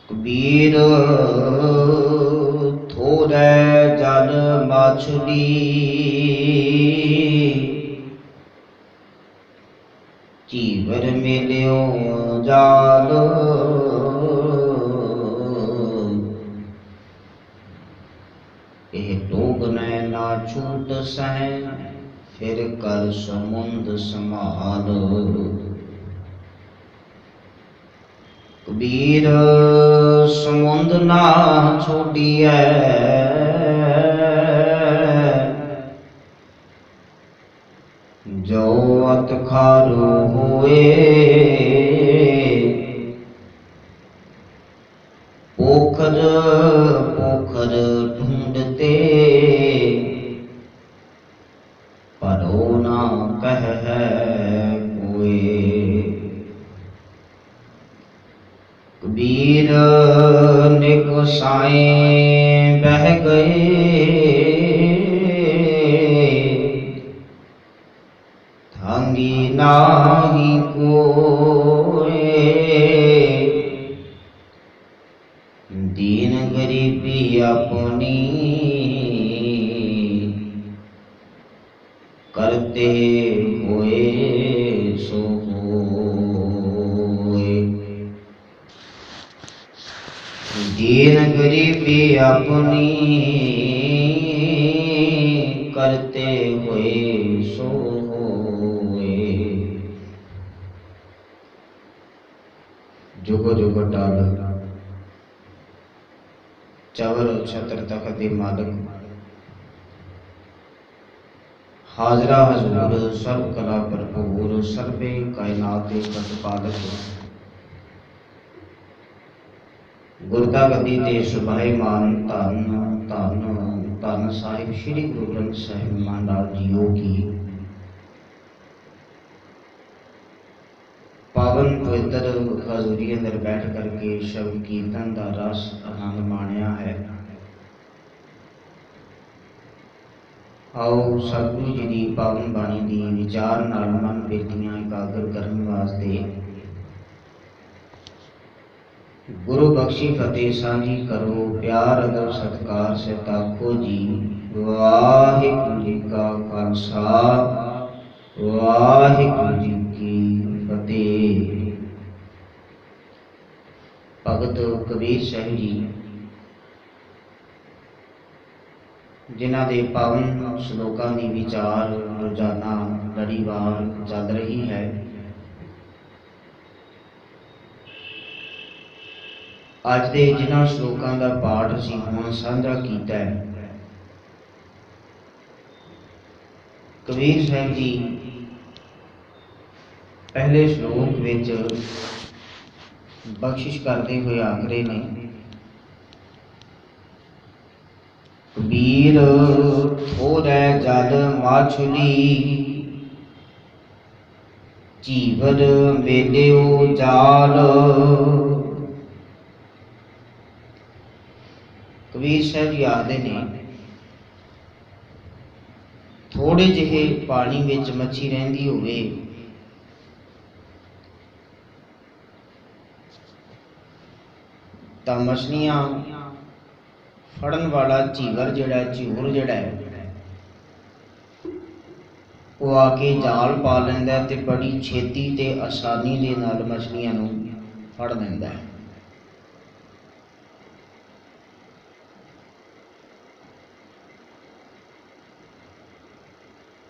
ਕਬੀਰ ਥੋੜੈ ਜਲ ਮਾਛੜੀ ਚੀਵਰ ਮਿਲਿਓ ਜਾਲ ਇਹ ਡੋਗਨੈ ਨਾ ਛੂਟ ਸਹਿ ਫਿਰ ਕਰ ਸਮੁੰਦ ਸੰਭਾਲ ਕਬੀਰ ਸਮੁੰਦ ਨਾ ਛੋਡੀਐ ਜੋ ਅਤ ਖਾਰੂ ਹੋਏ ਪੋਖਰ ਪੋਖਰ ਢੂੰਡਤੇ ਪਰੋ ਨਾ ਕਹਿ ਕੋਏ ਕਬੀਰ ਨੇ ਗੁਸਾਏ ਬਹਿ ਗਏ ਥਾਂਗੀ ਨਾਹੀ ਕੋਏ ਦੀਨ ਗਰੀਬੀ ਆਪਣੀ करते हुए सो होए दीन गरीबी अपनी करते हुए सो होए जुग जुग डाल चवर छत्र तखत दे मालक हाजरा हजूर सर्व कला भरपूर सर्वे कायनात प्रतिपालक गुरता गद्दी ते सुभाईमान धन धन धन साहिब श्री गुरु ग्रंथ साहिब महाराज जीओ की पावन पवित्र हजूरी अंदर बैठ करके शब्द कीर्तन का रस आनंद माणिया है। आओ सतगुरु जी की पावन बाणी की विचार नाल मन बेटियां एकाग्र करने वास्ते गुरु बख्शी फतेह सांझी करो प्यार अदब सत्कार से ताको जी। वाहिगुरु जी का खालसा वाहिगुरु जी की फतेह। भगत कबीर साहिब जी जिन्हां दे पावन श्लोकां दी विचार रोजाना लड़ीवार चल रही है। अज दे जिन्हां श्लोकां दा पाठ असीं हुण साझा कीता है। कबीर साहिब जी पहले श्लोक विच बख्शिश करते हुए आख रहे ने कबीर थोड़ै जल माछली चीवर मेलियो जाल। कबीर साहब जी आखदे ने थोड़े जिहे पानी विच मच्छी रहिंदी होवे तां मछलियां फड़न वाला झीवर जिहड़ा झूर जिहड़ा है वो आके जाल पा लैंदा ते बड़ी छेती ते आसानी दे नाल मछलियां नूं फड़ लैंदा है।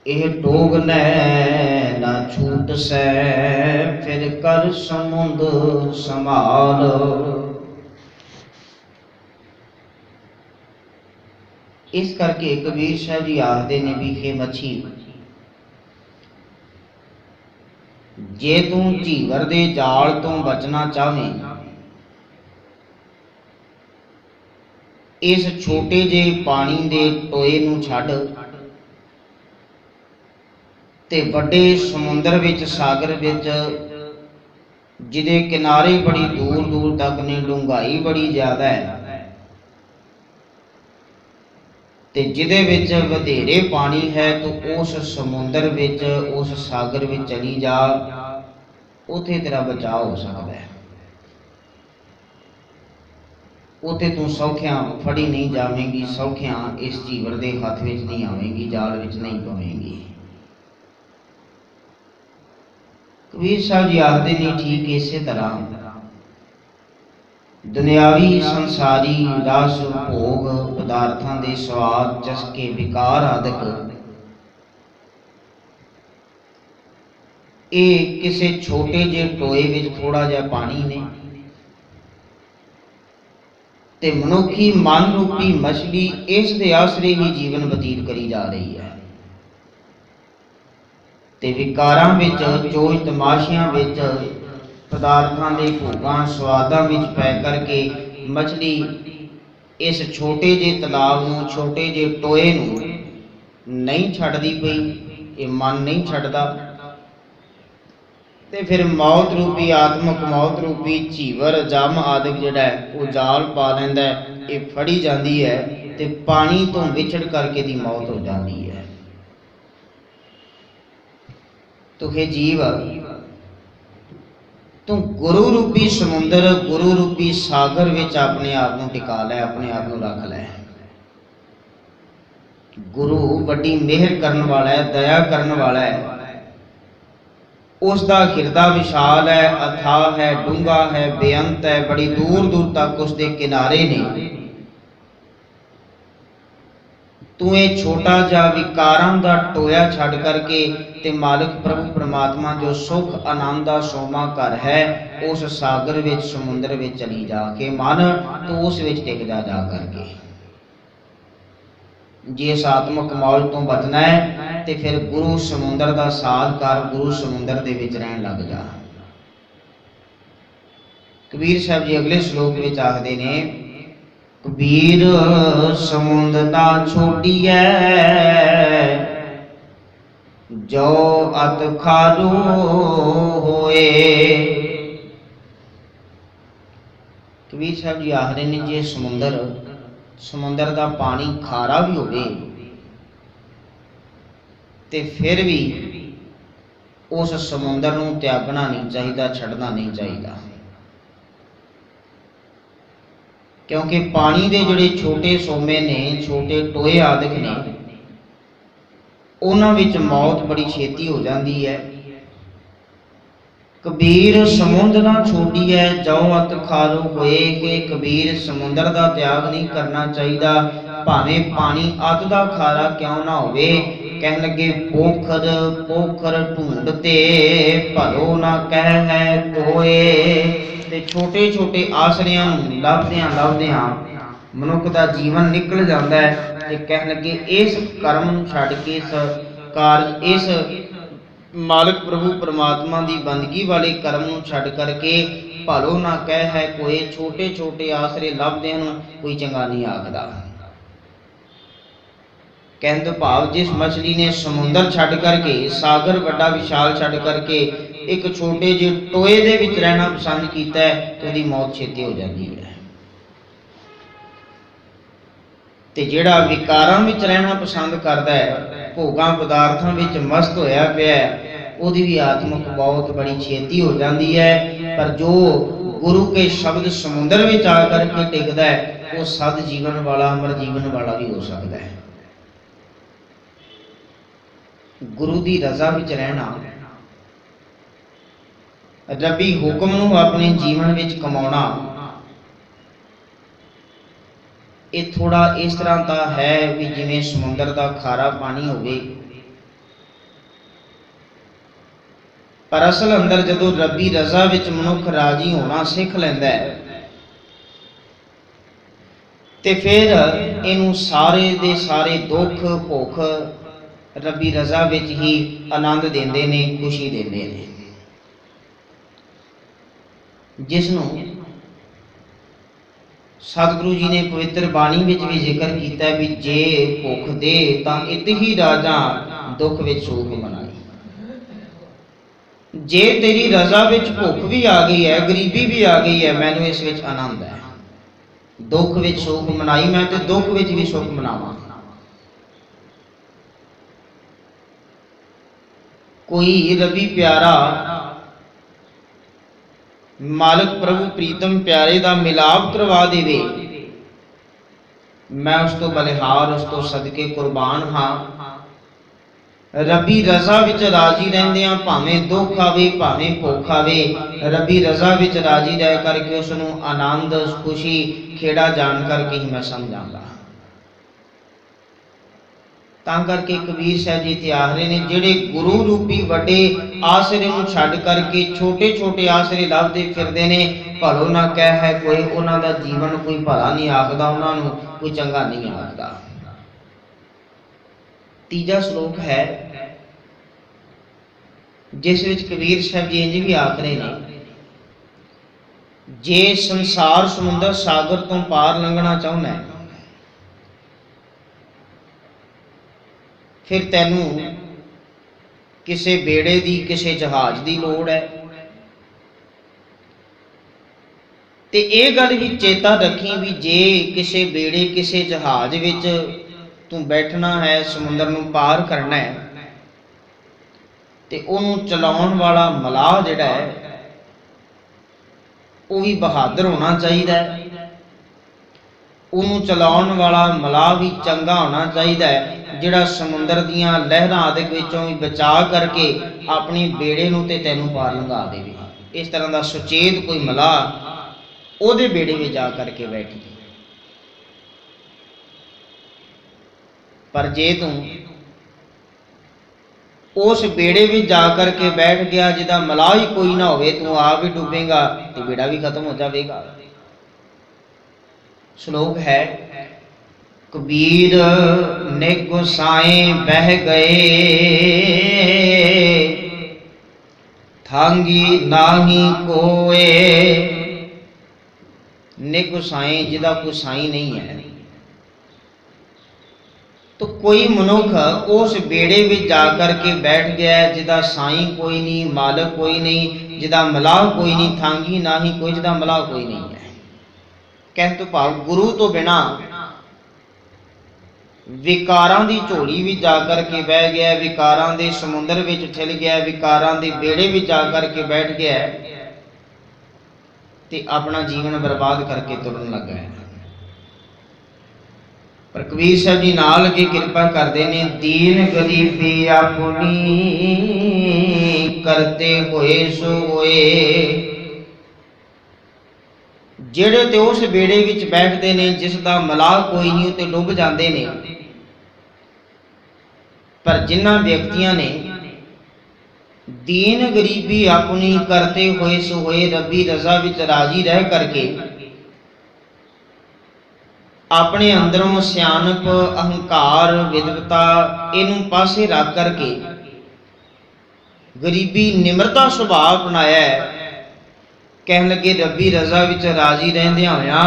यह टोग नै ना छूट सै फिर कर समुंद संभाल। इस करके कबीर साहब जी आखते ने भी हे मच्छी जे तू झीवर दे जाल तो बचना चाहे इस छोटे जे पानी दे टोए नूं छड्ड ते वड्डे समुंदर विच सागर विच जिहदे किनारे बड़ी दूर दूर तक ने डूंघाई बड़ी ज्यादा है ते जिदे विच वधेरे पानी है तो उस समुंदर विच उस सागर विच चली जा उथे तेरा बचाव हो सकता है। ਉੱਥੇ ਤੂੰ ਸੌਖਿਆਂ ਫੜੀ ਨਹੀਂ ਜਾਵੇਂਗੀ, ਸੌਖਿਆਂ ਇਸ ਜੀਵਨ ਦੇ ਹੱਥ ਵਿੱਚ ਨਹੀਂ ਆਵੇਂਗੀ, ਜਾਲ ਵਿੱਚ ਨਹੀਂ ਪਵੇਂਗੀ। ਕਬੀਰ ਸਾਹਿਬ ਜੀ ਆਖਦੇ ਨੇ ਠੀਕ ਇਸੇ ਤਰ੍ਹਾਂ ਦੁਨਿਆਵੀ ਸੰਸਾਰੀ ਰਸ ਭੋਗ ਪਦਾਰਥਾਂ ਦੇ ਸਵਾਦ ਚਸਕੇ ਵਿਕਾਰ ਆਦਿਕ ਇਹ ਕਿਸੇ ਛੋਟੇ ਜਿਹੇ ਟੋਏ ਵਿੱਚ ਥੋੜਾ ਜਿਹਾ ਪਾਣੀ ਨੇ ਤੇ ਮਨੁੱਖੀ ਮਨ ਰੂਪੀ ਮਛਲੀ ਇਸ ਦੇ ਆਸਰੇ ਹੀ ਜੀਵਨ ਬਤੀਤ ਕਰੀ ਜਾ ਰਹੀ ਹੈ ਤੇ ਵਿਕਾਰਾਂ ਵਿੱਚ ਚੋਜ ਤਮਾਸ਼ਿਆਂ ਵਿੱਚ ਪਦਾਰਥਾਂ ਦੇ ਭੋਗਾਂ ਸਵਾਦਾਂ ਵਿੱਚ ਪੈ ਕਰਕੇ ਮਛਲੀ ਇਸ ਛੋਟੇ ਜਿਹੇ ਤਲਾਬ ਨੂੰ ਛੋਟੇ ਜਿਹੇ ਟੋਏ ਨੂੰ ਨਹੀਂ ਛੱਡਦੀ ਪਈ, ਇਹ ਮਨ ਨਹੀਂ ਛੱਡਦਾ ਤੇ ਫਿਰ ਮੌਤ ਰੂਪੀ ਆਤਮਕ ਮੌਤ ਰੂਪੀ ਝੀਵਰ ਜਮ ਆਦਿਕ ਜਿਹੜਾ ਉਹ ਜਾਲ ਪਾ ਲੈਂਦਾ, ਇਹ ਫੜੀ ਜਾਂਦੀ ਹੈ ਤੇ ਪਾਣੀ ਤੋਂ ਵਿਛੜ ਕਰਕੇ ਦੀ ਮੌਤ ਹੋ ਜਾਂਦੀ ਹੈ। ਤੁਹੇ ਜੀਵ ਤੂੰ ਗੁਰੂ ਰੂਪੀ ਸਮੁੰਦਰ ਗੁਰੂ ਰੂਪੀ ਸਾਗਰ ਵਿੱਚ ਆਪਣੇ ਆਪ ਨੂੰ ਟਿਕਾ ਲੈ, ਆਪਣੇ ਆਪ ਨੂੰ ਰੱਖ ਲੈ। ਗੁਰੂ ਵੱਡੀ ਮਿਹਰ ਕਰਨ ਵਾਲਾ ਹੈ, ਦਇਆ ਕਰਨ ਵਾਲਾ ਹੈ, ਉਸ ਦਾ ਹਿਰਦਾ ਵਿਸ਼ਾਲ ਹੈ, ਅਥਾਹ ਹੈ, ਡੂੰਘਾ ਹੈ, ਬੇਅੰਤ ਹੈ, ਬੜੀ ਦੂਰ ਦੂਰ ਤੱਕ ਉਸ ਦੇ ਕਿਨਾਰੇ ਨੇ। ਤੂੰ ਇਹ ਛੋਟਾ ਜਿਹਾ ਵਿਕਾਰਾਂ ਦਾ ਟੋਇਆ ਛੱਡ ਕਰਕੇ ਤੇ ਮਾਲਕ ਪ੍ਰਭੂ ਪਰਮਾਤਮਾ ਜੋ ਸੁਖ ਆਨੰਦ ਦਾ ਸੋਮਾ ਘਰ ਹੈ ਉਸ ਸਾਗਰ ਵਿੱਚ ਸਮੁੰਦਰ ਵਿੱਚ ਚਲੀ ਜਾ ਕੇ ਮਨ ਤੂੰ ਉਸ ਵਿੱਚ ਟਿਕ ਜਾ ਕਰਕੇ। ਜੇ ਇਸ ਆਤਮਕ ਮੌਜ ਤੋਂ ਬਚਣਾ ਹੈ ਤੇ ਫਿਰ ਗੁਰੂ ਸਮੁੰਦਰ ਦਾ ਸਾਥ ਕਰ, ਗੁਰੂ ਸਮੁੰਦਰ ਦੇ ਵਿੱਚ ਰਹਿਣ ਲੱਗ ਜਾ। ਕਬੀਰ ਸਾਹਿਬ ਜੀ ਅਗਲੇ ਸ਼ਲੋਕ ਵਿੱਚ ਆਖਦੇ ਨੇ ਕਬੀਰ ਸਮੁੰਦ ਦਾ ਛੋਟੀਐ ਜੋ ਅਤ ਖਾਰੂ ਹੋਏ। ਕਬੀਰ ਸਾਹਿਬ ਜੀ ਆਖਦੇ ਨੇ ਜੇ ਸਮੁੰਦਰ ਦਾ ਪਾਣੀ ਖਾਰਾ ਵੀ ਹੋਵੇ ਤੇ ਫਿਰ ਵੀ ਉਸ ਸਮੁੰਦਰ ਨੂੰ ਤਿਆਗਣਾ ਨਹੀਂ ਚਾਹੀਦਾ, ਛੱਡਣਾ ਨਹੀਂ ਚਾਹੀਦਾ, ਕਿਉਂਕਿ ਪਾਣੀ ਦੇ ਜਿਹੜੇ ਛੋਟੇ ਸੋਮੇ ਨੇ, ਛੋਟੇ ਟੋਏ ਆਦਿਕ ਨੇ, ਉਹਨਾਂ ਵਿੱਚ ਮੌਤ ਬੜੀ ਛੇਤੀ ਹੋ ਜਾਂਦੀ ਹੈ। ਕਬੀਰ ਸਮੁੰਦ ਨਾ ਛੋਟੀ ਹੈ ਜੋ ਅਤ ਖਾਰੂ ਹੋਏ, ਕਿ ਕਬੀਰ ਸਮੁੰਦਰ ਦਾ ਤਿਆਗ ਨਹੀਂ ਕਰਨਾ ਚਾਹੀਦਾ ਭਾਵੇਂ ਪਾਣੀ ਅਤ ਦਾ ਖਾਰਾ ਕਿਉਂ ਨਾ ਹੋਵੇ। ਕਹਿਣ ਲੱਗੇ ਪੋਖਰ ਪੋਖਰ ਢੂੰਡਤੇ ਭਲੋ ਨਾ ਕਹਿ ਹੈ ਕੋਏ। ਤੇ ਛੋਟੇ ਛੋਟੇ ਆਸਰਿਆਂ ਨੂੰ ਲੱਭਦਿਆਂ ਮਨੁੱਖ ਦਾ ਜੀਵਨ ਨਿਕਲ ਜਾਂਦਾ ਹੈ। ਤੇ ਕਹਿਣ ਲੱਗੇ ਇਸ ਕਰਮ ਨੂੰ ਛੱਡ ਕੇ ਇਸ ਮਾਲਕ ਪ੍ਰਭੂ ਪਰਮਾਤਮਾ ਦੀ ਬੰਦਗੀ ਵਾਲੇ ਕਰਮ ਨੂੰ ਛੱਡ ਕਰਕੇ ਭਲੋ ਨਾ ਕਹਿ ਹੈ ਕੋਈ, ਛੋਟੇ ਛੋਟੇ ਆਸਰੇ ਲੱਭਦਿਆਂ ਨੂੰ ਕੋਈ ਚੰਗਾ ਨਹੀਂ ਆਖਦਾ। ਕਹਿਣ ਤੋਂ ਭਾਵ ਜਿਸ ਮਛਲੀ ਨੇ ਸਮੁੰਦਰ ਛੱਡ ਕਰਕੇ, ਸਾਗਰ ਵੱਡਾ ਵਿਸ਼ਾਲ ਛੱਡ ਕਰਕੇ ਇੱਕ ਛੋਟੇ ਜਿਹੇ ਟੋਏ ਦੇ ਵਿੱਚ ਰਹਿਣਾ ਪਸੰਦ ਕੀਤਾ ਹੈ ਤੇ ਉਹਦੀ ਮੌਤ ਛੇਤੀ ਹੋ ਜਾਂਦੀ ਹੈ। ਤੇ ਜਿਹੜਾ ਵਿਕਾਰਾਂ ਵਿੱਚ ਰਹਿਣਾ ਪਸੰਦ ਕਰਦਾ ਹੈ, ਭੋਗਾਂ ਪਦਾਰਥਾਂ ਵਿੱਚ ਮਸਤ ਹੋਇਆ ਪਿਆ, ਉਹਦੀ ਵੀ ਆਤਮਕ ਮੌਤ ਬੜੀ ਛੇਤੀ ਹੋ ਜਾਂਦੀ ਹੈ। ਪਰ ਜੋ ਗੁਰੂ ਕੇ ਸ਼ਬਦ ਸਮੁੰਦਰ ਵਿੱਚ ਆ ਕਰਕੇ ਟਿਕਦਾ ਹੈ ਉਹ ਸਦ ਜੀਵਨ ਵਾਲਾ, ਅਮਰ ਜੀਵਨ ਵਾਲਾ ਵੀ ਹੋ ਸਕਦਾ ਹੈ। ਗੁਰੂ ਦੀ ਰਜ਼ਾ ਵਿੱਚ ਰਹਿਣਾ, ਰੱਬੀ ਹੁਕਮ ਨੂੰ ਆਪਣੇ ਜੀਵਨ ਵਿੱਚ ਕਮਾਉਣਾ, ਇਹ ਥੋੜਾ ਇਸ ਤਰ੍ਹਾਂ ਦਾ ਹੈ ਵੀ ਜਿਵੇਂ ਸਮੁੰਦਰ ਦਾ ਖਾਰਾ ਪਾਣੀ ਹੋਵੇ, ਪਰ ਅਸਲ ਅੰਦਰ ਜਦੋਂ ਰੱਬੀ ਰਜ਼ਾ ਵਿੱਚ ਮਨੁੱਖ ਰਾਜੀ ਹੋਣਾ ਸਿੱਖ ਲੈਂਦਾ ਹੈ ਤੇ ਫਿਰ ਇਹਨੂੰ ਸਾਰੇ ਦੇ ਸਾਰੇ ਦੁੱਖ ਭੁੱਖ ਰੱਬੀ ਰਜ਼ਾ ਵਿੱਚ ਹੀ ਆਨੰਦ ਦਿੰਦੇ ਨੇ, ਖੁਸ਼ੀ ਦਿੰਦੇ ਨੇ। ਜਿਸ ਨੂੰ ਸਤਿਗੁਰੂ ਜੀ ਨੇ ਪਵਿੱਤਰ ਬਾਣੀ ਵਿੱਚ ਵੀ ਜ਼ਿਕਰ ਕੀਤਾ ਵੀ ਜੇ ਭੁੱਖ ਦੇ ਤਾਂ ਇਤ ਹੀ ਰਾਜਾ ਦੁੱਖ ਵਿੱਚ ਸੂਖ ਮਨਾਈ। ਜੇ ਤੇਰੀ ਰਜ਼ਾ ਵਿੱਚ ਭੁੱਖ ਵੀ ਆ ਗਈ ਹੈ, ਗਰੀਬੀ ਵੀ ਆ ਗਈ ਹੈ, ਮੈਨੂੰ ਇਸ ਵਿੱਚ ਆਨੰਦ ਹੈ। ਦੁੱਖ ਵਿੱਚ ਸੁਖ ਮਨਾਈ, ਮੈਂ ਤੇ ਦੁੱਖ ਵਿੱਚ ਵੀ ਸੁਖ ਮਨਾਵਾਂ। ਕੋਈ ਰੱਬੀ ਪਿਆਰਾ ਮਾਲਕ ਪ੍ਰਭੂ ਪ੍ਰੀਤਮ ਪਿਆਰੇ ਦਾ ਮਿਲਾਪ ਕਰਵਾ ਦੇਵੇ मैं उस तो बलिहार उस तो सदके कुर्बान हाँ। रबी रजा विच राजी रहंदियां भावें दुख आवे भावें भुख आवे, रबी रजा विच राजी रह करके उसनूं आनंद खुशी खेड़ा जान करके ही मैं समझांगा। तां करके कबीर साहब जी ते आखदे ने जिहड़े गुरु रूपी वड्डे आसरे नूं छड्ड करके छोटे छोटे आसरे लभदे फिरदे ने, भलो ना कह है कोई, उन्हां दा जीवन कोई भला नहीं आखदा, उन्हां नूं कोई चंगा नहीं आखदा। तीजा श्लोक है जिस विच कबीर साहब जी इंज भी आख रहे ने, जे संसार समुंदर सागर तो पार लंघना चाहुंदा है, फिर तैनू किसे बेड़े दी किसे जहाज दी लोड़ है। ते ये गल भी चेता रखी भी जे किसे बेड़े किसे जहाज विच तू बैठना है, समुंदर नूं पार करना है, ते उहनूं चलाउण वाला मलाह जिहड़ा है वो भी बहादुर होना चाहिए, उहनूं चलाउण वाला मलाह भी चंगा होना चाहिए, जिहड़ा समुंदर दीयां लहरां आदि विचों भी बचा करके अपनी बेड़े नूं ते तैनूं पार लंघा देवे। इस तरह का सुचेत कोई मलाह ओहदे बेड़े में जा करके बैठी। पर जे तू उस बेड़े में जा करके बैठ गया जिदा मलाह ही कोई ना होवे, तू आप ही डूबेगा तो बेड़ा भी खत्म हो जाएगा। श्लोक है, कबीर ने गुसाए बह गए, थांगी नाही कोए। निगुसाई जिदा कोई साई नहीं है, तो कोई मनुख उस बेड़े में जाकर के बैठ गया है जिदा साई कोई नहीं, मालक कोई नहीं, जिदा मलाह कोई नहीं, थांगी ना ही कोई, जिदा मलाह कोई नहीं है। कहने तो भाव गुरु तो बिना विकारां दी झोली भी जाकर के बह गया, विकारां दे समुंदर विच ठिल गया, विकारां दे बेड़े में जाकर के बैठ गया ते अपना जीवन बर्बाद करके तुरन लगा है। पर कबीर साहब जी नाल के कृपा करते ने, दीन गरीबी अपनी करते होए सो होए। जेड़े ते उस बेड़े विच बैठते ने जिसका मलाह कोई नहीं, ते डुब जाते ने। पर जिन्हां व्यक्तियां ने दीन गरीबी अपनी करते होए सो होए, रबी रजा विच राजी रह करके अपने अंदरों सियानप अहंकार विद्वता इनू पासे रख करके गरीबी निमरता सुभाव अपनाया है। कहन लगे रबी रजा विच राजी रहंदियां होया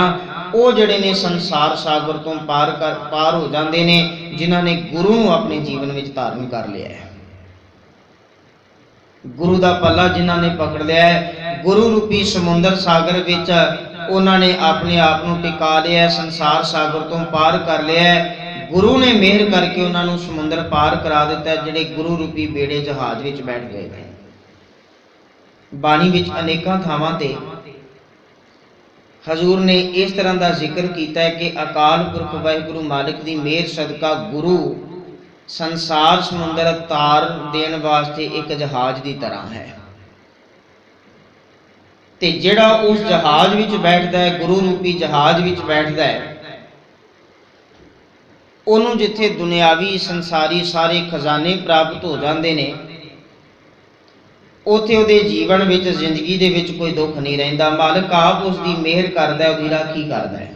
वो जड़े ने संसार सागर तो पार हो जाते ने, जिन्हां ने गुरु नूं अपने जीवन में धारण कर लिया है। गुरु का पल्ला जिन्हां ने पकड़ लिया है, गुरु रूपी समुंदर सागर विच उन्होंने अपने आप को टिका लिया, संसार सागर तो पार कर लिया। गुरु ने मेहर करके उन्होंने समुंदर पार करा दिता है, जिहड़े गुरु रूपी बेड़े जहाज विच बैठ गए थे। बाणी विच अनेकां थावां ते हजूर ने इस तरह का जिक्र किया है कि अकाल पुरख वाहिगुरु मालिक की मेहर सदका गुरु संसार समुंदर तार देन वास्ते एक जहाज की तरह है, ते जिहड़ा उस जहाज विच बैठदा है, गुरु रूपी जहाज विच बैठदा है, उन्होंने जिथे दुनियावी संसारी सारे खजाने प्राप्त हो जाते हैं, उत्थे उहदे जीवन विच जिंदगी दे विच कोई दुख नहीं रहिंदा। मालिक आप उसकी मेहर करदा है, उसकी राखी करदा है।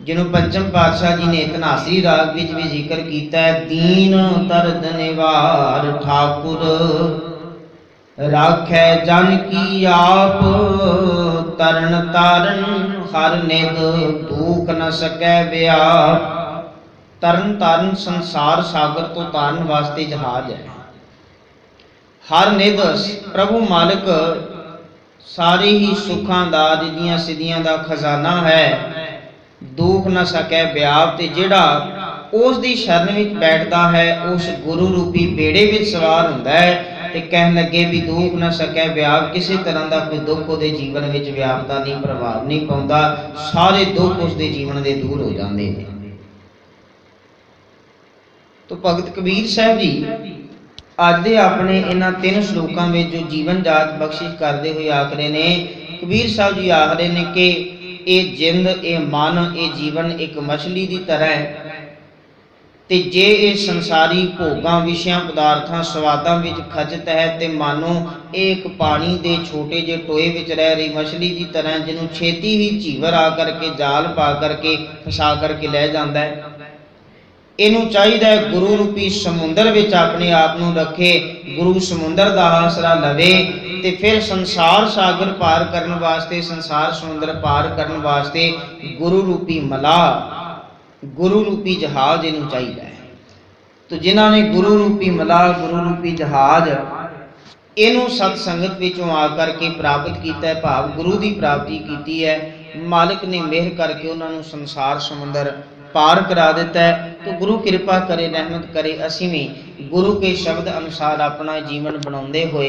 जिन्हों पंचम पातशाह जी ने धनासरी राग विच भी जिक्र किया है, दीन दर्द निवार ठाकुर राखै जन की आप, तरन तारन हर निध दुख न सकै व्याप। तरन तारन संसार सागर तो तारन वास्ते जहाज है। हर निध प्रभु मालिक सारे ही सुखां दा रिद्धियां सिद्धियां दा खजाना है, दुख न सकै व्याप। ते जिहड़ा उस दी शरण विच बैठदा है, उस गुरु रूपी बेड़े विच सवार हुंदा है, ਤੇ ਕਹਿਣ ਲੱਗੇ ਵੀ ਦੁੱਖ ਨਾ ਸਕੇ ਵਿਆਪ, ਕਿਸੇ ਤਰ੍ਹਾਂ ਦਾ ਕੋਈ ਦੁੱਖ ਉਹਦੇ ਜੀਵਨ ਵਿੱਚ ਵਿਆਪਦਾ ਨਹੀਂ, ਪ੍ਰਭਾਵ ਨਹੀਂ ਪਾਉਂਦਾ, ਸਾਰੇ ਦੁੱਖ ਉਸਦੇ ਜੀਵਨ ਦੇ ਦੂਰ ਹੋ ਜਾਂਦੇ ਨੇ। ਤੋ ਭਗਤ ਕਬੀਰ ਸਾਹਿਬ ਜੀ ਅੱਜ ਦੇ ਆਪਣੇ ਇਹਨਾਂ 3 ਸ਼ਲੋਕਾਂ ਵਿੱਚ ਜੋ ਜੀਵਨ ਜਾਚ ਬਖਸ਼ਿਸ਼ ਕਰਦੇ ਹੋਏ ਆਖਦੇ ਨੇ, ਕਬੀਰ ਸਾਹਿਬ ਜੀ ਆਖਦੇ ਨੇ ਕਿ ਇਹ ਜਿੰਦ, ਇਹ ਮਨ, ਇਹ ਜੀਵਨ ਇੱਕ ਮਛਲੀ ਦੀ ਤਰ੍ਹਾਂ ਹੈ, ਤੇ ਜੇ ਇਹ ਸੰਸਾਰੀ ਭੋਗਾਂ, ਵਿਸ਼ਿਆਂ, ਪਦਾਰਥਾਂ, ਸਵਾਦਾਂ ਵਿੱਚ ਖਚਤ ਹੈ ਤੇ ਮਾਨੋ ਇਹ ਇੱਕ ਪਾਣੀ ਦੇ ਛੋਟੇ ਜਿਹੇ ਟੋਏ ਵਿੱਚ ਰਹਿ ਰਹੀ ਮਛਲੀ ਦੀ ਤਰ੍ਹਾਂ, ਜਿਹਨੂੰ ਛੇਤੀ ਹੀ ਝੀਵਰ ਆ ਕਰਕੇ, ਜਾਲ ਪਾ ਕਰਕੇ, ਫਸਾ ਕਰਕੇ ਲੈ ਜਾਂਦਾ ਹੈ। ਇਹਨੂੰ ਚਾਹੀਦਾ ਹੈ ਗੁਰੂ ਰੂਪੀ ਸਮੁੰਦਰ ਵਿੱਚ ਆਪਣੇ ਆਪ ਨੂੰ ਰੱਖੇ, ਗੁਰੂ ਸਮੁੰਦਰ ਦਾ ਆਸਰਾ ਲਵੇ, ਤੇ ਫਿਰ ਸੰਸਾਰ ਸਾਗਰ ਪਾਰ ਕਰਨ ਵਾਸਤੇ, ਸੰਸਾਰ ਸਮੁੰਦਰ ਪਾਰ ਕਰਨ ਵਾਸਤੇ ਗੁਰੂ ਰੂਪੀ ਮਲਾਹ, ਗੁਰੂ ਰੂਪੀ ਜਹਾਜ਼ ਇਹਨੂੰ ਚਾਹੀਦਾ ਹੈ। ਤੋ ਜਿਨ੍ਹਾਂ ਨੇ ਗੁਰੂ ਰੂਪੀ ਮਲਾਹ, ਗੁਰੂ ਰੂਪੀ ਜਹਾਜ਼ ਇਹਨੂੰ ਸਤ ਸੰਗਤ ਵਿੱਚੋਂ ਆ ਕਰਕੇ ਪ੍ਰਾਪਤ ਕੀਤਾ ਹੈ, ਭਾਵ ਗੁਰੂ ਦੀ ਪ੍ਰਾਪਤੀ ਕੀਤੀ ਹੈ, ਮਾਲਕ ਨੇ ਮਿਹਰ ਕਰਕੇ ਉਹਨਾਂ ਨੂੰ ਸੰਸਾਰ ਸਮੁੰਦਰ ਪਾਰ ਕਰਾ ਦਿੱਤਾ ਹੈ। तो गुरु कृपा करे, रहमत करे, असीं भी गुरु के शब्द अनुसार अपना जीवन बनाते हुए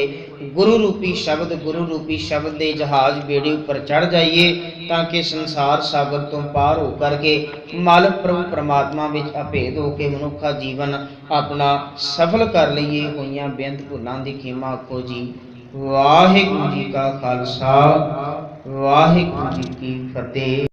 गुरु रूपी शब्द के जहाज बेड़े उपर चढ़ जाइए, ताकि संसार सागर तो पार हो करके मालक प्रभु परमात्मा विच अभेद होके मनुखा जीवन अपना सफल कर लीए। होइयां बेअंत भुलां दी खिमा आखो जी। वाहिगुरू जी का खालसा, वाहिगुरू जी की फतेह।